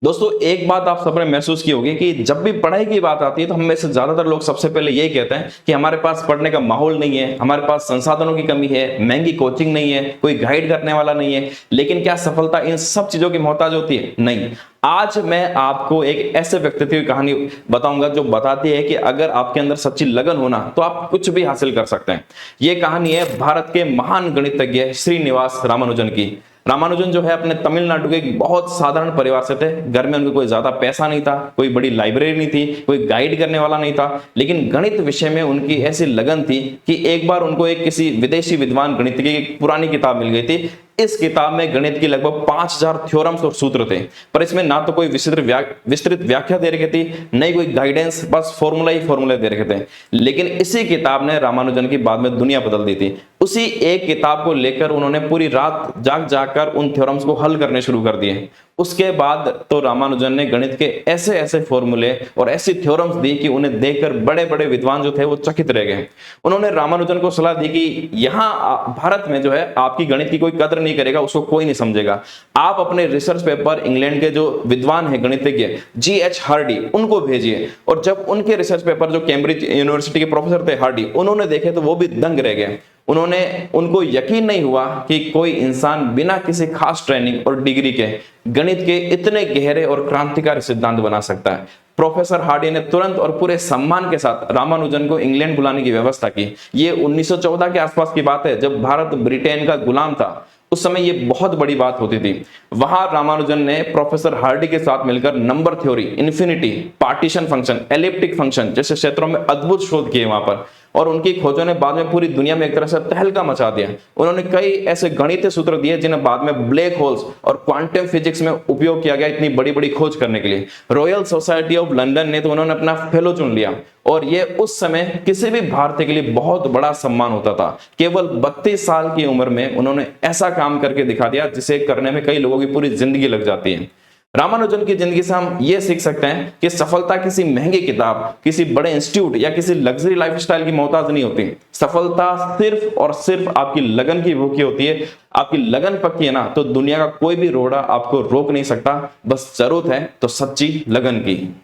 दोस्तों, एक बात आप सबने महसूस की होगी कि जब भी पढ़ाई की बात आती है तो हम में से ज्यादातर लोग सबसे पहले यही कहते हैं कि हमारे पास पढ़ने का माहौल नहीं है, हमारे पास संसाधनों की कमी है, महंगी कोचिंग नहीं है, कोई गाइड करने वाला नहीं है। लेकिन क्या सफलता इन सब चीजों की मोहताज होती है? नहीं। आज मैं आपको एक ऐसे व्यक्तित्व की कहानी बताऊंगा जो बताती है कि अगर आपके अंदर सच्ची लगन होना तो आप कुछ भी हासिल कर सकते हैं। ये कहानी है भारत के महान गणितज्ञ श्रीनिवास रामानुजन की। रामानुजन जो है अपने तमिलनाडु के एक बहुत साधारण परिवार से थे। घर में उनको कोई ज्यादा पैसा नहीं था, कोई बड़ी लाइब्रेरी नहीं थी, कोई गाइड करने वाला नहीं था, लेकिन गणित विषय में उनकी ऐसी लगन थी कि एक बार उनको एक किसी विदेशी विद्वान गणित की एक पुरानी किताब मिल गई थी। इस किताब में गणित की लगभग 5000 थ्योरम्स और सूत्र थे, पर इसमें ना तो कोई विस्तृत व्याख्या दे रखी थी, नहीं कोई गाइडेंस, बस फॉर्मूला ही फॉर्मूले दे रखे थे। लेकिन इसी किताब ने रामानुजन की बाद में दुनिया बदल दी थी। उसी एक किताब को लेकर उन्होंने पूरी रात जाग जाकर उन थ्योरम्स को हल करने शुरू कर दिए। उसके बाद तो रामानुजन ने गणित के ऐसे ऐसे फॉर्मूले और ऐसी थ्योरम्स दी कि उन्हें देखकर बड़े बड़े विद्वान जो थे वो चकित रह गए। उन्होंने रामानुजन को सलाह दी कि यहाँ भारत में जो है आपकी गणित की कोई कदर नहीं करेगा, उसको कोई नहीं समझेगा। आप अपने रिसर्च पेपर इंग्लैंड के जो विद्वान है गणितज्ञ G.H. हार्डी उनको भेजिए। और जब उनके रिसर्च पेपर जो कैम्ब्रिज यूनिवर्सिटी के प्रोफेसर थे हार्डी, उन्होंने देखे तो वो भी दंग रह गए। उनको यकीन नहीं हुआ कि कोई इंसान बिना किसी खास ट्रेनिंग और डिग्री के गणित के इतने गहरे और क्रांतिकारी सिद्धांत बना सकता है। प्रोफेसर हार्डी ने तुरंत और पूरे सम्मान के साथ रामानुजन को इंग्लैंड बुलाने की व्यवस्था की। ये 1914 के आसपास की बात है, जब भारत ब्रिटेन का गुलाम था। उस समय ये बहुत बड़ी बात होती थी। वहां रामानुजन ने प्रोफेसर हार्डी के साथ मिलकर number theory, infinity, partition function, elliptic function जैसे क्षेत्रों में अद्भुत शोध किए वहां पर। और उनकी खोजों ने बाद में पूरी दुनिया में एक तरह से तहलका मचा दिया। उन्होंने कई ऐसे गणितीय सूत्र दिए जिन्हें बाद में ब्लैक होल्स और क्वांटम फिजिक्स में उपयोग किया गया इतनी बड़ी बड़ी खोज करने के लिए। रॉयल सोसाइटी ऑफ लंदन ने तो उन्होंने अपना फेलो चुन लिया। और ये उस समय किसी भी भारतीय के लिए बहुत बड़ा सम्मान होता था। केवल 32 साल की उम्र में उन्होंने ऐसा काम करके दिखा दिया जिसे करने में कई लोगों की पूरी जिंदगी लग जाती है। रामानुजन की जिंदगी से हम ये सीख सकते हैं कि सफलता किसी महंगी किताब, किसी बड़े इंस्टीट्यूट या किसी लग्जरी लाइफस्टाइल की मोहताज नहीं होती। सफलता सिर्फ और सिर्फ आपकी लगन की भूखी होती है। आपकी लगन पक्की है ना, तो दुनिया का कोई भी रोड़ा आपको रोक नहीं सकता। बस जरूरत है तो सच्ची लगन की।